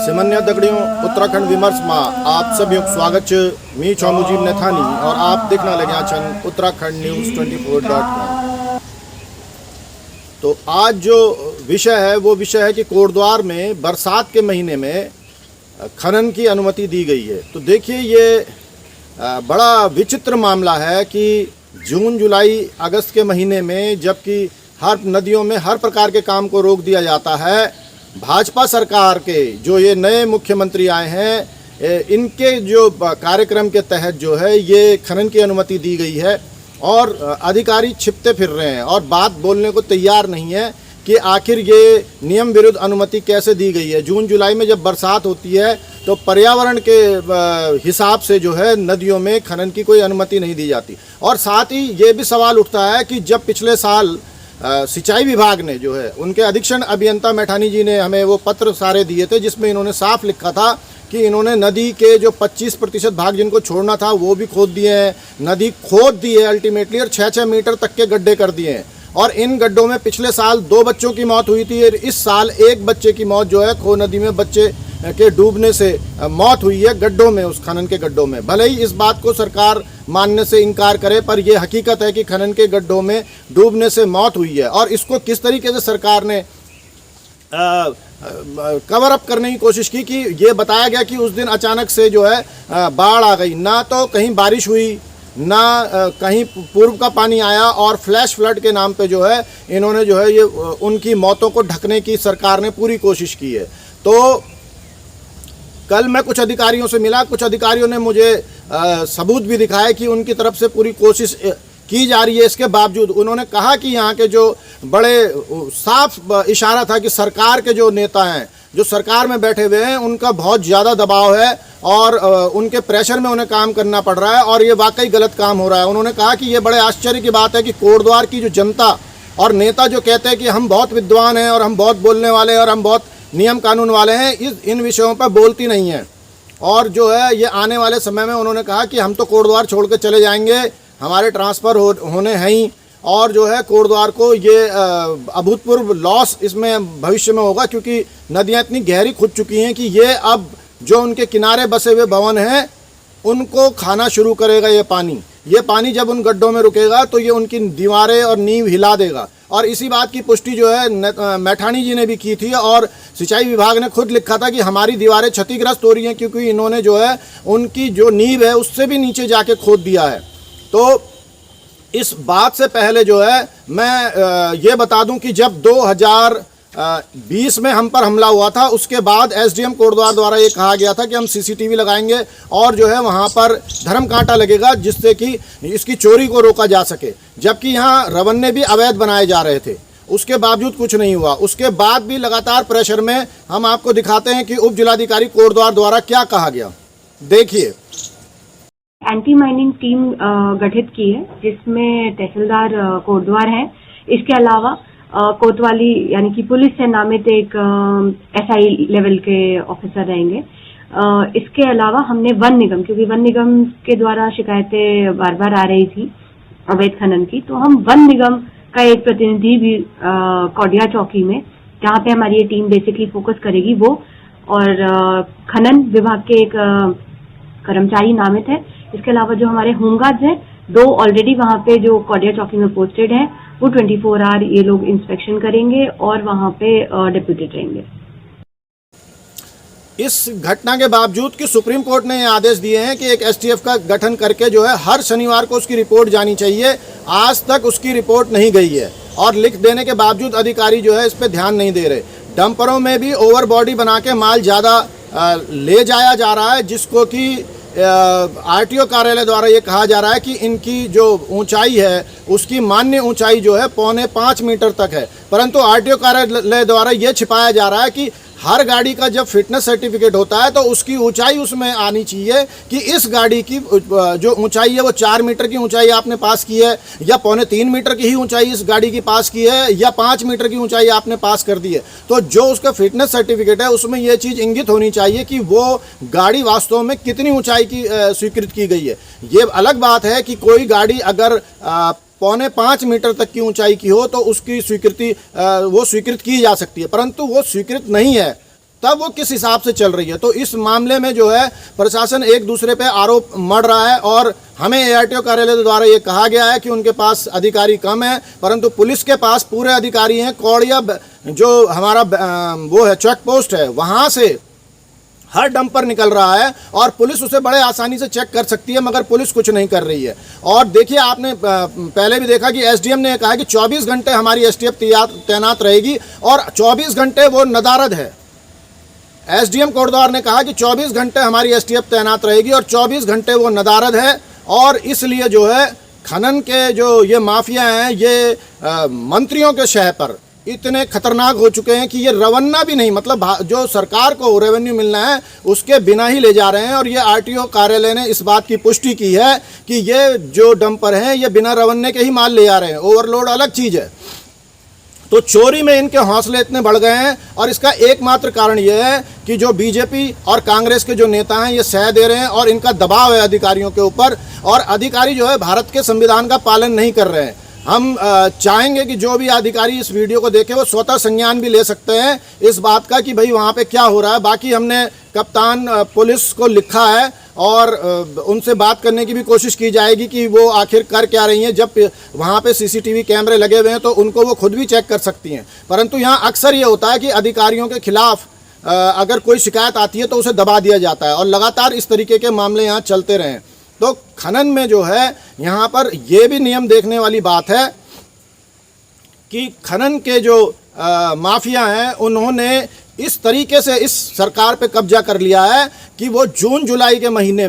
सिमन्या दगड़ियों उत्तराखंड विमर्श में आप सभी स्वागत छ। मी छौ मुजीब नेथानी और आप देखना लगे छन उत्तराखंड न्यूज़ 24.com। तो आज जो विषय है वो विषय है कि कोटद्वार में बरसात के महीने में खनन की अनुमति दी गई है। तो देखिए ये बड़ा विचित्र मामला है कि जून जुलाई अगस्त के महीने में जबकि हर नदियों में हर प्रकार के काम को रोक दिया जाता है, भाजपा सरकार के जो ये नए मुख्यमंत्री आए हैं इनके जो कार्यक्रम के तहत जो है ये खनन की अनुमति दी गई है और अधिकारी छिपते फिर रहे हैं और बात बोलने को तैयार नहीं है कि आखिर ये नियम विरुद्ध अनुमति कैसे दी गई है। जून जुलाई में जब बरसात होती है तो पर्यावरण के हिसाब से जो है नदियों में खनन की कोई अनुमति नहीं दी जाती। और साथ ही ये भी सवाल उठता है कि जब पिछले साल सिंचाई विभाग ने जो है उनके अधीक्षण अभियंता मैठानी जी ने हमें वो पत्र सारे दिए थे जिसमें इन्होंने साफ लिखा था कि इन्होंने नदी के जो 25% भाग जिनको छोड़ना था वो भी खोद दिए हैं, नदी खोद दी है अल्टीमेटली और 6-6 मीटर तक के गड्ढे कर दिए हैं। और इन गड्ढों में पिछले साल 2 बच्चों की मौत हुई थी और इस साल 1 बच्चे की मौत जो है खो नदी में बच्चे के डूबने से मौत हुई है गड्ढों में, उस खनन के गड्ढों में। भले ही इस बात को सरकार मानने से इनकार करे पर यह हकीकत है कि खनन के गड्ढों में डूबने से मौत हुई है। और इसको किस तरीके से सरकार ने कवर अप करने की कोशिश की कि ये बताया गया कि उस दिन अचानक से जो है बाढ़ आ गई, ना तो कहीं बारिश हुई ना कहीं पूर्व का पानी आया और फ्लैश फ्लड के नाम पे जो है इन्होंने जो है ये उनकी मौतों को ढकने की सरकार ने पूरी कोशिश की है। तो कल मैं कुछ अधिकारियों से मिला, कुछ अधिकारियों ने मुझे सबूत भी दिखाया कि उनकी तरफ से पूरी कोशिश की जा रही है। इसके बावजूद उन्होंने कहा कि यहाँ के जो बड़े साफ इशारा था कि सरकार के जो नेता हैं जो सरकार में बैठे हुए हैं उनका बहुत ज़्यादा दबाव है और उनके प्रेशर में उन्हें काम करना पड़ रहा है और ये वाकई गलत काम हो रहा है। उन्होंने कहा कि ये बड़े आश्चर्य की बात है कि कोटद्वार की जो जनता और नेता जो कहते हैं कि हम बहुत विद्वान हैं और हम बहुत बोलने वाले हैं और हम बहुत नियम कानून वाले हैं, इन विषयों पर बोलती नहीं है। और जो है ये आने वाले समय में उन्होंने कहा कि हम तो कोटद्वार छोड़ के चले जाएंगे, हमारे ट्रांसफ़र होने हैं ही और जो है कोटद्वार को ये अभूतपूर्व लॉस इसमें भविष्य में होगा क्योंकि नदियाँ इतनी गहरी खुद चुकी हैं कि ये अब जो उनके किनारे बसे हुए भवन हैं उनको खाना शुरू करेगा ये पानी। ये पानी जब उन गड्ढों में रुकेगा तो ये उनकी दीवारें और नींव हिला देगा। और इसी बात की पुष्टि जो है मैठानी जी ने भी की थी और सिंचाई विभाग ने खुद लिखा था कि हमारी दीवारें क्षतिग्रस्त हो रही हैं क्योंकि इन्होंने जो है उनकी जो नींव है उससे भी नीचे जाके खोद दिया है। तो इस बात से पहले जो है मैं ये बता दूं कि जब 2020 में हम पर हमला हुआ था उसके बाद एसडीएम कोटद्वार द्वारा ये कहा गया था कि हम सीसीटीवी लगाएंगे और जो है वहाँ पर धर्म कांटा लगेगा जिससे कि इसकी चोरी को रोका जा सके। जबकि यहाँ रवन्ने भी अवैध बनाए जा रहे थे, उसके बावजूद कुछ नहीं हुआ। उसके बाद भी लगातार प्रेशर में हम आपको दिखाते हैं कि उप जिलाधिकारी कोटद्वार द्वारा क्या कहा गया। देखिए, एंटी माइनिंग टीम गठित की है जिसमें तहसीलदार कोटद्वार है। इसके अलावा कोतवाली यानी कि पुलिस से नामित एक एसआई लेवल के ऑफिसर रहेंगे। इसके अलावा हमने वन निगम, क्योंकि वन निगम के द्वारा शिकायतें बार बार आ रही थी अवैध खनन की, तो हम वन निगम का एक प्रतिनिधि भी कौडिया चौकी में, जहाँ पे हमारी ये टीम बेसिकली फोकस करेगी वो, और खनन विभाग के एक कर्मचारी नामित है। इसके अलावा जो हमारे होमगार्ड्स हैं 2 ऑलरेडी वहाँ पे जो कौडिया चौकी में पोस्टेड है, वो 24 आवर ये लोग इंस्पेक्शन करेंगे और वहाँ पे डिप्यूटेड रहेंगे। इस घटना के बावजूद कि सुप्रीम कोर्ट ने ये आदेश दिए हैं कि एक एसटीएफ का गठन करके जो है हर शनिवार को उसकी रिपोर्ट जानी चाहिए, आज तक उसकी रिपोर्ट नहीं गई है और लिख देने के बावजूद अधिकारी जो है इस पर ध्यान नहीं दे रहे। डंपरों में भी ओवर बॉडी बना के माल ज़्यादा ले जाया जा रहा है, जिसको कि आरटीओ कार्यालय द्वारा ये कहा जा रहा है कि इनकी जो ऊंचाई है उसकी मान्य ऊंचाई जो है 4.25 मीटर तक है, परंतु आरटीओ कार्यालय द्वारा ये छिपाया जा रहा है कि हर गाड़ी का जब फिटनेस सर्टिफिकेट होता है तो उसकी ऊंचाई उसमें आनी चाहिए कि इस गाड़ी की जो ऊंचाई है वो 4 मीटर की ऊंचाई आपने पास की है या 3.25 मीटर की ही ऊंचाई इस गाड़ी की पास की है या 5 मीटर की ऊंचाई आपने पास कर दी है। तो जो उसका फिटनेस सर्टिफिकेट है उसमें ये चीज़ इंगित होनी चाहिए कि वो गाड़ी वास्तव में कितनी ऊंचाई की स्वीकृत की गई है। ये अलग बात है कि कोई गाड़ी अगर 4.25 मीटर तक की ऊंचाई की हो तो उसकी स्वीकृति वो स्वीकृत की जा सकती है, परंतु वो स्वीकृत नहीं है। तब वो किस हिसाब से चल रही है। तो इस मामले में जो है प्रशासन एक दूसरे पे आरोप मढ़ रहा है और हमें ARTO कार्यालय द्वारा ये कहा गया है कि उनके पास अधिकारी कम है, परंतु पुलिस के पास पूरे अधिकारी हैं। कौड़िया जो हमारा वो है चेक पोस्ट है, वहाँ से हर डंपर निकल रहा है और पुलिस उसे बड़े आसानी से चेक कर सकती है, मगर पुलिस कुछ नहीं कर रही है। और देखिए, आपने पहले भी देखा कि SDM ने कहा कि 24 घंटे हमारी STF तैनात रहेगी और 24 घंटे वो नदारद है। SDM कोटद्वार ने कहा कि 24 घंटे हमारी STF तैनात रहेगी और 24 घंटे वो नदारद है। और इसलिए जो है खनन के जो ये माफिया हैं, ये मंत्रियों के शह पर इतने खतरनाक हो चुके हैं कि ये रवन्ना भी नहीं, मतलब जो सरकार को रेवेन्यू मिलना है उसके बिना ही ले जा रहे हैं। और ये RTO कार्यालय ने इस बात की पुष्टि की है कि ये जो डंपर हैं ये बिना रवन्ने के ही माल ले जा रहे हैं। ओवरलोड अलग चीज़ है। तो चोरी में इनके हौसले इतने बढ़ गए हैं और इसका एकमात्र कारण ये है कि जो BJP और कांग्रेस के जो नेता हैं ये सह दे रहे हैं और इनका दबाव है अधिकारियों के ऊपर, और अधिकारी जो है भारत के संविधान का पालन नहीं कर रहे हैं। हम चाहेंगे कि जो भी अधिकारी इस वीडियो को देखे वो स्वतः संज्ञान भी ले सकते हैं इस बात का कि भाई वहाँ पे क्या हो रहा है। बाकी हमने कप्तान पुलिस को लिखा है और उनसे बात करने की भी कोशिश की जाएगी कि वो आखिर कर क्या रही हैं। जब वहाँ पे CCTV कैमरे लगे हुए हैं तो उनको वो खुद भी चेक कर सकती हैं, परंतु यहाँ अक्सर ये होता है कि अधिकारियों के खिलाफ अगर कोई शिकायत आती है तो उसे दबा दिया जाता है और लगातार इस तरीके के मामले यहाँ चलते रहें। तो खनन में जो है यहाँ पर ये भी नियम देखने वाली बात है कि खनन के जो माफिया हैं उन्होंने इस तरीके से इस सरकार पे कब्जा कर लिया है कि वो जून जुलाई के महीने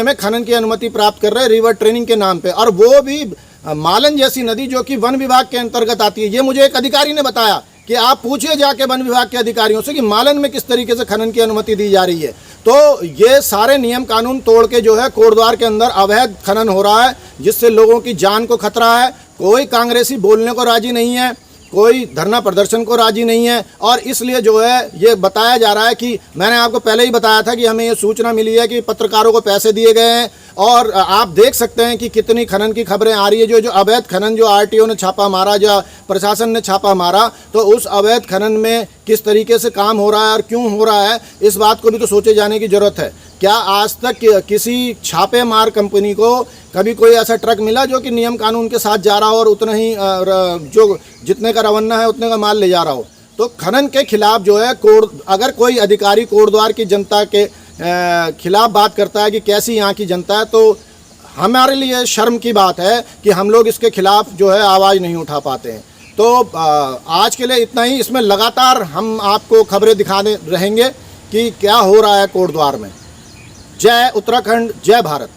में खनन की अनुमति प्राप्त कर रहे हैं रिवर ट्रेनिंग के नाम पे, और वो भी मालन जैसी नदी जो कि वन विभाग के अंतर्गत आती है। ये मुझे एक अधिकारी ने बताया कि आप पूछिए जाके वन विभाग के अधिकारियों से कि मालन में किस तरीके से खनन की अनुमति दी जा रही है। तो ये सारे नियम कानून तोड़ के जो है कोटद्वार के अंदर अवैध खनन हो रहा है, जिससे लोगों की जान को खतरा है। कोई कांग्रेसी बोलने को राजी नहीं है, कोई धरना प्रदर्शन को राजी नहीं है, और इसलिए जो है ये बताया जा रहा है कि मैंने आपको पहले ही बताया था कि हमें ये सूचना मिली है कि पत्रकारों को पैसे दिए गए हैं। और आप देख सकते हैं कि कितनी खनन की खबरें आ रही है। जो अवैध खनन जो RTO ने छापा मारा, जो प्रशासन ने छापा मारा, तो उस अवैध खनन में किस तरीके से काम हो रहा है और क्यों हो रहा है, इस बात को भी तो सोचे जाने की ज़रूरत है। क्या आज तक किसी छापे मार कंपनी को कभी कोई ऐसा ट्रक मिला जो कि नियम कानून के साथ जा रहा हो और उतना ही जो जितने का रवन्ना है उतने का माल ले जा रहा हो? तो खनन के खिलाफ जो है अगर कोई अधिकारी कोटद्वार की जनता के खिलाफ बात करता है कि कैसी यहाँ की जनता है, तो हमारे लिए शर्म की बात है कि हम लोग इसके खिलाफ जो है आवाज़ नहीं उठा पाते हैं। तो आज के लिए इतना ही। इसमें लगातार हम आपको खबरें दिखाने रहेंगे कि क्या हो रहा है कोटद्वार में। जय उत्तराखंड, जय भारत।